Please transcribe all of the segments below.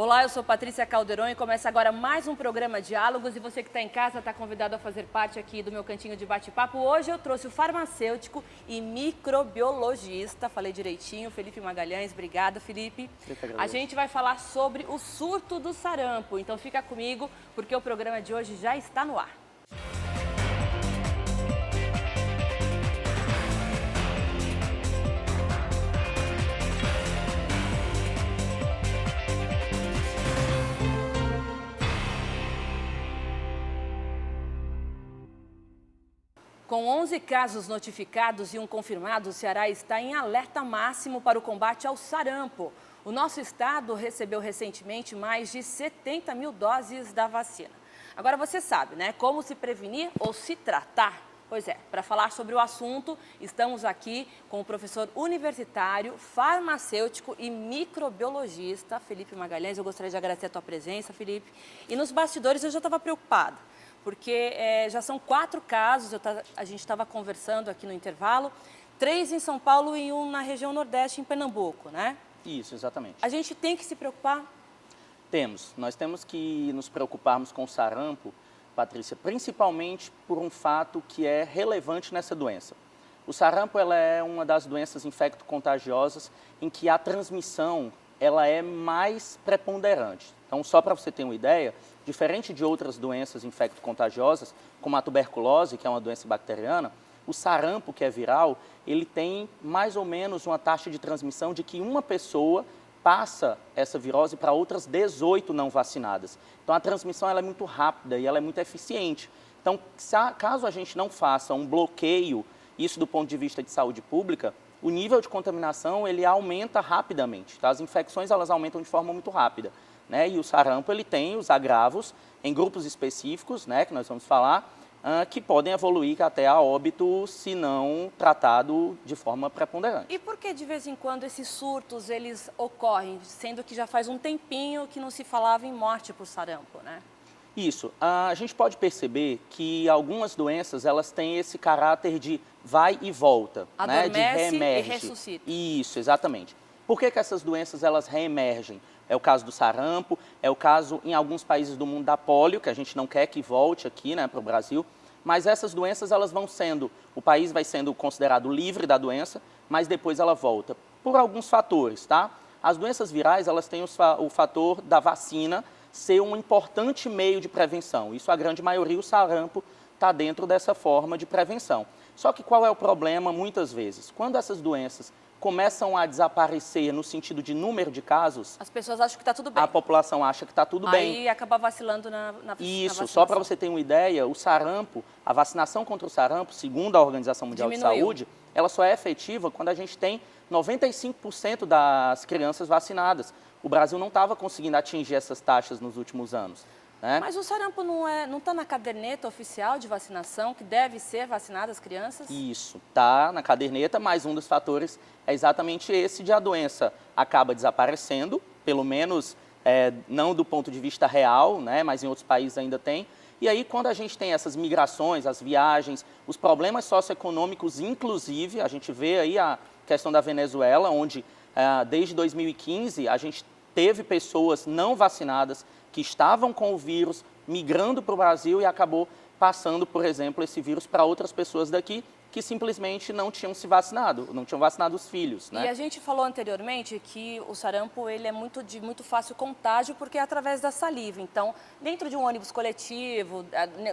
Olá, eu sou Patrícia Calderon e começa agora mais um programa Diálogos. E você que está em casa está convidado a fazer parte aqui do meu cantinho de bate-papo. Hoje eu trouxe o farmacêutico e microbiologista, falei direitinho, Felipe Magalhães. Obrigada, Felipe. A gente vai falar sobre o surto do sarampo. Então fica comigo porque o programa de hoje já está no ar. Com 11 casos notificados e um confirmado, o Ceará está em alerta máximo para o combate ao sarampo. O nosso estado recebeu recentemente mais de 70 mil doses da vacina. Agora você sabe, né, como se prevenir ou se tratar? Pois é, para falar sobre o assunto, estamos aqui com o professor universitário, farmacêutico e microbiologista, Felipe Magalhães. Eu gostaria de agradecer a tua presença, Felipe. E nos bastidores eu já estava preocupada, porque já são 4 casos, a gente estava conversando aqui no intervalo, 3 em São Paulo e 1 na região Nordeste, em Pernambuco, né? Isso, exatamente. A gente tem que se preocupar? Nós temos que nos preocuparmos com o sarampo, Patrícia, principalmente por um fato que é relevante nessa doença. O sarampo ela é uma das doenças infecto-contagiosas em que a transmissão ela é mais preponderante. Então, só para você ter uma ideia, diferente de outras doenças infecto-contagiosas, como a tuberculose, que é uma doença bacteriana, o sarampo, que é viral, ele tem mais ou menos uma taxa de transmissão de que uma pessoa passa essa virose para outras 18 não vacinadas. Então, a transmissão ela é muito rápida e ela é muito eficiente. Então, caso a gente não faça um bloqueio, isso do ponto de vista de saúde pública, o nível de contaminação ele aumenta rapidamente. Tá? As infecções elas aumentam de forma muito rápida. Né? E o sarampo ele tem os agravos em grupos específicos, né, que nós vamos falar, que podem evoluir até a óbito se não tratado de forma preponderante. E por que de vez em quando esses surtos eles ocorrem, sendo que já faz um tempinho que não se falava em morte por sarampo, né? Isso. A gente pode perceber que algumas doenças elas têm esse caráter de vai e volta, né, de reemerge. E ressuscita. Isso, exatamente. Por que essas doenças elas reemergem? É o caso do sarampo, é o caso em alguns países do mundo da polio, que a gente não quer que volte aqui, né, para o Brasil, mas essas doenças elas vão sendo, o país vai sendo considerado livre da doença, mas depois ela volta, por alguns fatores, tá? As doenças virais, elas têm o fator da vacina ser um importante meio de prevenção, isso a grande maioria, o sarampo, está dentro dessa forma de prevenção. Só que qual é o problema muitas vezes? Quando essas doenças começam a desaparecer no sentido de número de casos, as pessoas acham que está tudo bem. A população acha que está tudo bem. Aí acaba vacilando na Isso, só para você ter uma ideia, o sarampo, a vacinação contra o sarampo, segundo a Organização Mundial de Saúde, ela só é efetiva quando a gente tem 95% das crianças vacinadas. O Brasil não estava conseguindo atingir essas taxas nos últimos anos. Né? Mas o sarampo não está na caderneta oficial de vacinação, que deve ser vacinada as crianças? Isso, está na caderneta, mas um dos fatores é exatamente esse de a doença acaba desaparecendo, pelo menos não do ponto de vista real, né, mas em outros países ainda tem. E aí, quando a gente tem essas migrações, as viagens, os problemas socioeconômicos, inclusive, a gente vê aí a questão da Venezuela, onde desde 2015 a gente teve pessoas não vacinadas que estavam com o vírus migrando para o Brasil e acabou passando, por exemplo, esse vírus para outras pessoas daqui que simplesmente não tinham se vacinado, não tinham vacinado os filhos. Né? E a gente falou anteriormente que o sarampo ele é de muito fácil contágio porque é através da saliva. Então, dentro de um ônibus coletivo,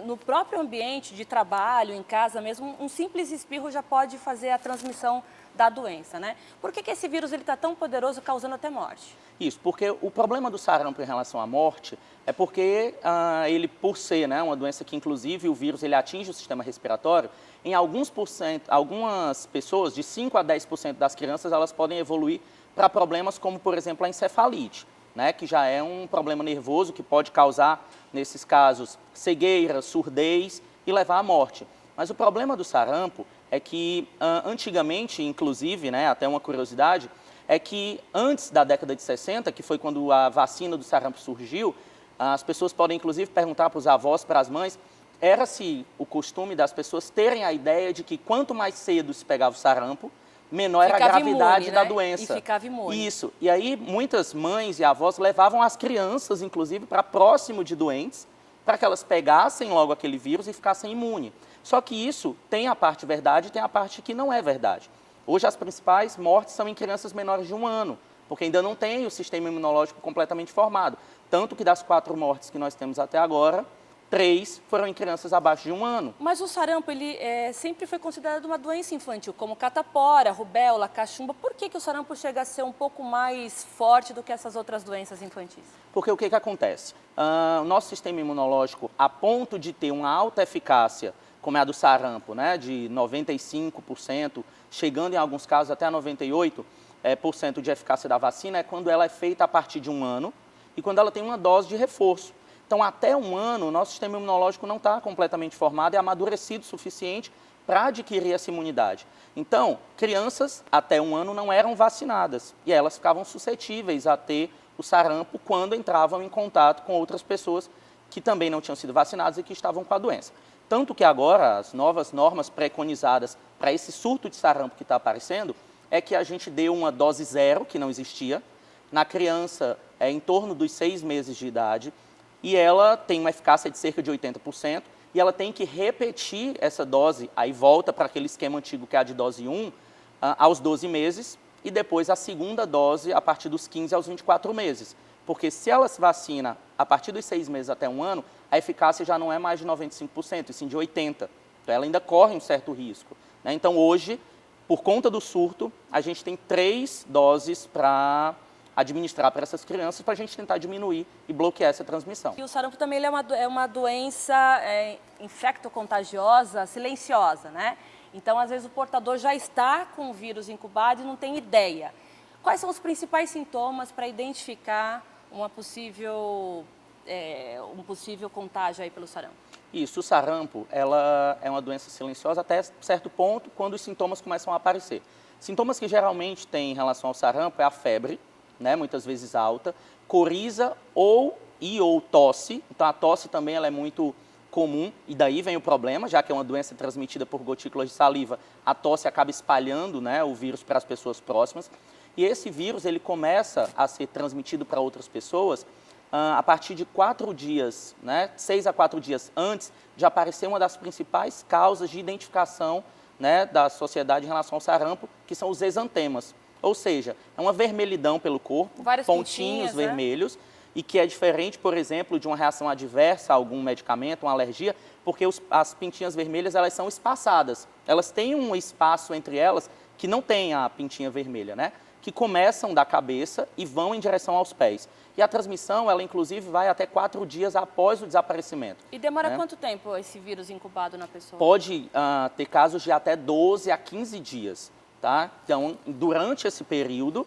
no próprio ambiente de trabalho, em casa mesmo, um simples espirro já pode fazer a transmissão da doença, né? Por que esse vírus está tão poderoso, causando até morte? Isso, porque o problema do sarampo em relação à morte é porque ele, por ser, né, uma doença que, inclusive, o vírus ele atinge o sistema respiratório, em algumas pessoas, de 5 a 10% das crianças, elas podem evoluir para problemas como, por exemplo, a encefalite, né, que já é um problema nervoso que pode causar, nesses casos, cegueira, surdez e levar à morte. Mas o problema do sarampo é que, antigamente, inclusive, né, até uma curiosidade, é que antes da década de 60, que foi quando a vacina do sarampo surgiu, as pessoas podem, inclusive, perguntar para os avós, para as mães, era-se o costume das pessoas terem a ideia de que quanto mais cedo se pegava o sarampo, menor era a gravidade imune, da né? doença. E ficava imune. Isso. E aí, muitas mães e avós levavam as crianças, inclusive, para próximo de doentes, para que elas pegassem logo aquele vírus e ficassem imunes. Só que isso tem a parte verdade e tem a parte que não é verdade. Hoje, as principais mortes são em crianças menores de 1 ano, porque ainda não tem o sistema imunológico completamente formado. Tanto que das 4 mortes que nós temos até agora, 3 foram em crianças abaixo de 1 ano. Mas o sarampo, ele sempre foi considerado uma doença infantil, como catapora, rubéola, cachumba. Por que o sarampo chega a ser um pouco mais forte do que essas outras doenças infantis? Porque o que acontece? O nosso sistema imunológico, a ponto de ter uma alta eficácia, como é a do sarampo, né, de 95%, chegando em alguns casos até 98% de eficácia da vacina, é quando ela é feita a partir de 1 ano e quando ela tem uma dose de reforço. Então, até 1 ano, o nosso sistema imunológico não está completamente formado e amadurecido o suficiente para adquirir essa imunidade. Então, crianças até 1 ano não eram vacinadas e elas ficavam suscetíveis a ter o sarampo quando entravam em contato com outras pessoas que também não tinham sido vacinadas e que estavam com a doença. Tanto que agora, as novas normas preconizadas para esse surto de sarampo que está aparecendo é que a gente dê uma dose zero, que não existia, na criança em torno dos 6 meses de idade, e ela tem uma eficácia de cerca de 80%, e ela tem que repetir essa dose, aí volta para aquele esquema antigo que é a de dose 1, aos 12 meses, e depois a segunda dose a partir dos 15 aos 24 meses. Porque se ela se vacina a partir dos 6 meses até 1 ano, a eficácia já não é mais de 95%, e sim de 80%. Então, ela ainda corre um certo risco, né? Então, hoje, por conta do surto, a gente tem 3 doses para administrar para essas crianças para a gente tentar diminuir e bloquear essa transmissão. E o sarampo também é uma doença infectocontagiosa, silenciosa, né? Então, às vezes, o portador já está com o vírus incubado e não tem ideia. Quais são os principais sintomas para identificar um possível contágio aí pelo sarampo? Isso, o sarampo, ela é uma doença silenciosa até certo ponto, quando os sintomas começam a aparecer. Sintomas que geralmente tem em relação ao sarampo é a febre, né, muitas vezes alta, coriza ou tosse. Então, a tosse também ela é muito comum e daí vem o problema, já que é uma doença transmitida por gotículas de saliva, a tosse acaba espalhando, né, o vírus para as pessoas próximas. E esse vírus ele começa a ser transmitido para outras pessoas a partir de 4 dias, né, 6 a 4 dias antes de aparecer uma das principais causas de identificação, né, da sociedade em relação ao sarampo, que são os exantemas. Ou seja, é uma vermelhidão pelo corpo, várias pontinhos né? vermelhos, e que é diferente, por exemplo, de uma reação adversa a algum medicamento, uma alergia, porque as pintinhas vermelhas elas são espaçadas. Elas têm um espaço entre elas que não tem a pintinha vermelha, né? Que começam da cabeça e vão em direção aos pés. E a transmissão, ela inclusive vai até 4 dias após o desaparecimento. E demora né? Quanto tempo esse vírus incubado na pessoa? Pode ter casos de até 12 a 15 dias. Tá? Então, durante esse período,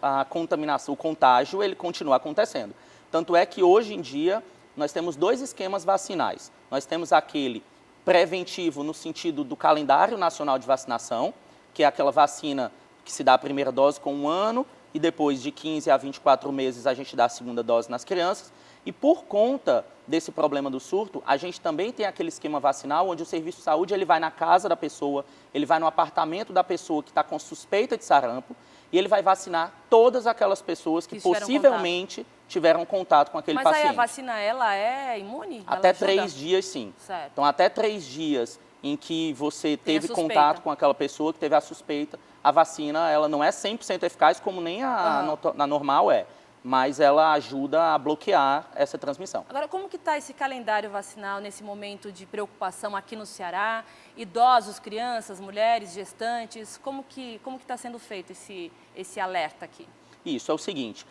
a contaminação, o contágio, ele continua acontecendo. Tanto é que, hoje em dia, nós temos 2 esquemas vacinais. Nós temos aquele preventivo no sentido do calendário nacional de vacinação, que é aquela vacina que se dá a primeira dose com 1 ano, e depois de 15 a 24 meses a gente dá a segunda dose nas crianças. E por conta desse problema do surto, a gente também tem aquele esquema vacinal onde o serviço de saúde ele vai na casa da pessoa, ele vai no apartamento da pessoa que está com suspeita de sarampo e ele vai vacinar todas aquelas pessoas que possivelmente tiveram contato com aquele paciente. Mas aí a vacina, ela é imune? Até 3 dias, sim. Certo. Então, até 3 dias em que você teve contato com aquela pessoa que teve a suspeita, a vacina ela não é 100% eficaz, como nem a normal é. Mas ela ajuda a bloquear essa transmissão. Agora, como que está esse calendário vacinal nesse momento de preocupação aqui no Ceará? Idosos, crianças, mulheres, gestantes, como que está sendo feito esse alerta aqui? Isso, é o seguinte,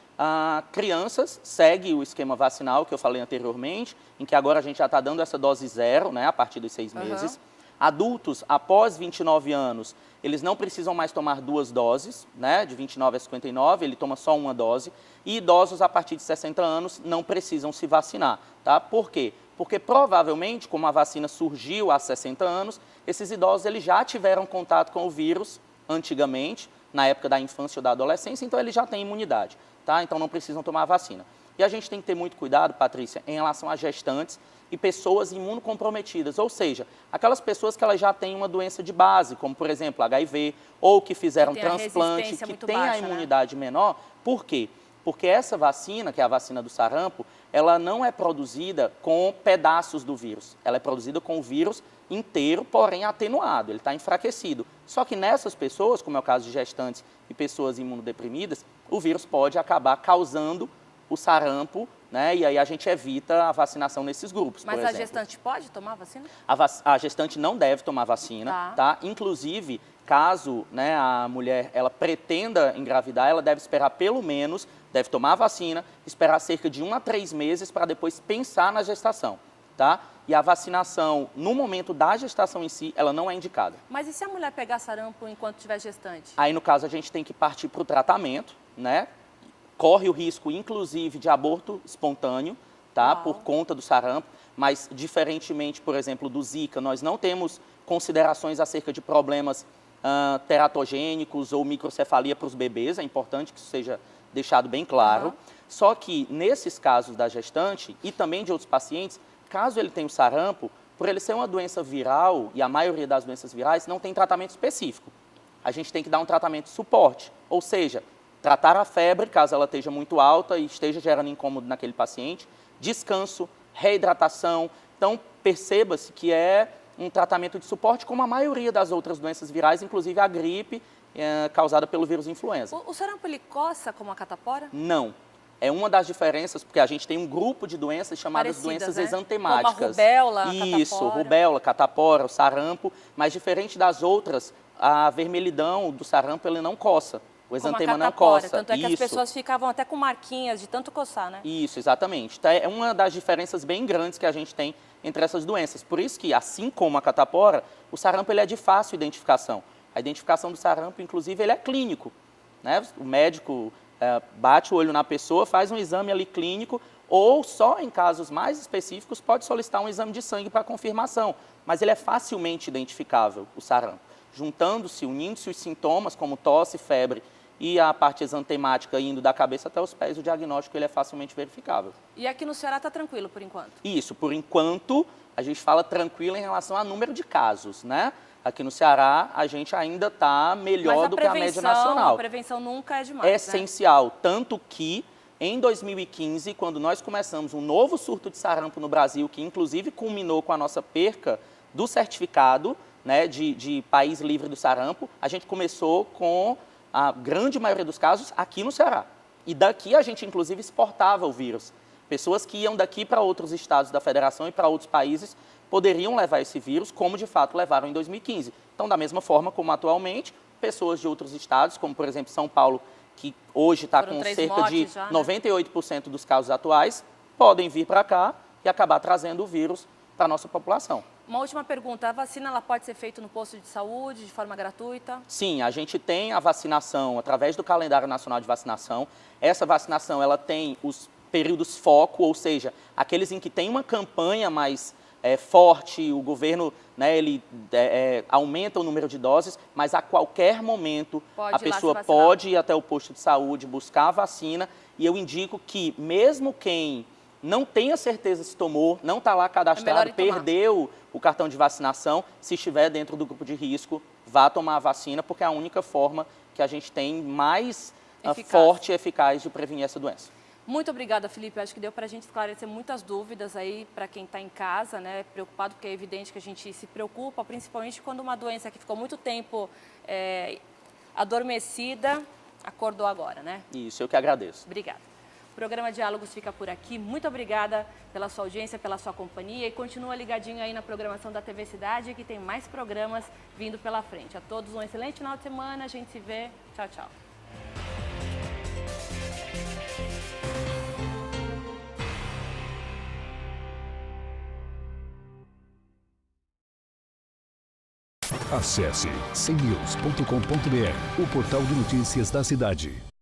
crianças segue o esquema vacinal que eu falei anteriormente, em que agora a gente já está dando essa dose zero, né, a partir dos 6 meses. Adultos, após 29 anos, eles não precisam mais tomar 2 doses, né, de 29 a 59, ele toma só 1 dose. E idosos a partir de 60 anos não precisam se vacinar, tá? Por quê? Porque provavelmente, como a vacina surgiu há 60 anos, esses idosos eles já tiveram contato com o vírus antigamente, na época da infância ou da adolescência, então eles já têm imunidade, tá? Então não precisam tomar a vacina. E a gente tem que ter muito cuidado, Patrícia, em relação a gestantes e pessoas imunocomprometidas, ou seja, aquelas pessoas que elas já têm uma doença de base, como por exemplo HIV, ou que fizeram transplante, que tem a imunidade menor. Por quê? Porque essa vacina, que é a vacina do sarampo, ela não é produzida com pedaços do vírus, ela é produzida com o vírus inteiro, porém atenuado, ele está enfraquecido. Só que nessas pessoas, como é o caso de gestantes e pessoas imunodeprimidas, o vírus pode acabar causando o sarampo, né? E aí a gente evita a vacinação nesses grupos, Mas por a exemplo. gestante pode tomar vacina? A gestante não deve tomar vacina, tá? Inclusive, caso, né, a mulher ela pretenda engravidar, ela deve esperar pelo menos, deve tomar a vacina, esperar cerca de 1 a 3 meses para depois pensar na gestação, tá? E a vacinação, no momento da gestação em si, ela não é indicada. Mas e se a mulher pegar sarampo enquanto estiver gestante? Aí, no caso, a gente tem que partir para o tratamento, né? Corre o risco, inclusive, de aborto espontâneo, tá? Por conta do sarampo, mas, diferentemente, por exemplo, do Zika, nós não temos considerações acerca de problemas teratogênicos ou microcefalia para os bebês, é importante que isso seja deixado bem claro. Só que, nesses casos da gestante e também de outros pacientes, caso ele tenha o sarampo, por ele ser uma doença viral, e a maioria das doenças virais não tem tratamento específico, a gente tem que dar um tratamento de suporte, ou seja, tratar a febre, caso ela esteja muito alta e esteja gerando incômodo naquele paciente, descanso, reidratação. Então, perceba-se que é um tratamento de suporte como a maioria das outras doenças virais, inclusive a gripe causada pelo vírus influenza. O sarampo ele coça como a catapora? Não. É uma das diferenças, porque a gente tem um grupo de doenças chamadas doenças exantemáticas. Como a rubéola, Isso, catapora. rubéola, catapora, o sarampo, mas diferente das outras, a vermelhidão do sarampo ele não coça. O exantema não coça. Tanto é que as pessoas ficavam até com marquinhas de tanto coçar, né? Isso, exatamente. Então, é uma das diferenças bem grandes que a gente tem entre essas doenças. Por isso que, assim como a catapora, o sarampo ele é de fácil identificação. A identificação do sarampo, inclusive, ele é clínico, né? O médico bate o olho na pessoa, faz um exame ali clínico, ou só em casos mais específicos pode solicitar um exame de sangue para confirmação. Mas ele é facilmente identificável, o sarampo. Juntando-se, unindo-se os sintomas, como tosse, febre, e a parte exantemática indo da cabeça até os pés, o diagnóstico ele é facilmente verificável. E aqui no Ceará está tranquilo por enquanto? Isso, por enquanto a gente fala tranquilo em relação ao número de casos, né? Aqui no Ceará a gente ainda está melhor do que a média nacional. A prevenção nunca é demais, É essencial, tanto que em 2015, quando nós começamos um novo surto de sarampo no Brasil, que inclusive culminou com a nossa perca do certificado, né, de país livre do sarampo, a gente começou com a grande maioria dos casos aqui no Ceará. E daqui a gente, inclusive, exportava o vírus. Pessoas que iam daqui para outros estados da federação e para outros países poderiam levar esse vírus, como de fato levaram em 2015. Então, da mesma forma como atualmente, pessoas de outros estados, como por exemplo São Paulo, que hoje está com cerca de 98% dos casos atuais, podem vir para cá e acabar trazendo o vírus para a nossa população. Uma última pergunta, a vacina ela pode ser feita no posto de saúde de forma gratuita? Sim, a gente tem a vacinação através do calendário nacional de vacinação. Essa vacinação ela tem os períodos foco, ou seja, aqueles em que tem uma campanha mais forte, o governo, né, ele aumenta o número de doses, mas a qualquer momento a pessoa pode ir até o posto de saúde, buscar a vacina, e eu indico que mesmo quem não tenha certeza se tomou, não está lá cadastrado, perdeu o cartão de vacinação, se estiver dentro do grupo de risco, vá tomar a vacina, porque é a única forma que a gente tem mais forte e eficaz de prevenir essa doença. Muito obrigada, Felipe. Acho que deu para a gente esclarecer muitas dúvidas aí para quem está em casa, né, preocupado, porque é evidente que a gente se preocupa, principalmente quando uma doença que ficou muito tempo adormecida, acordou agora, né? Isso, eu que agradeço. Obrigada. O programa Diálogos fica por aqui. Muito obrigada pela sua audiência, pela sua companhia e continua ligadinho aí na programação da TV Cidade, que tem mais programas vindo pela frente. A todos um excelente final de semana. A gente se vê. Tchau, tchau. Acesse cnews.com.br, o portal de notícias da cidade.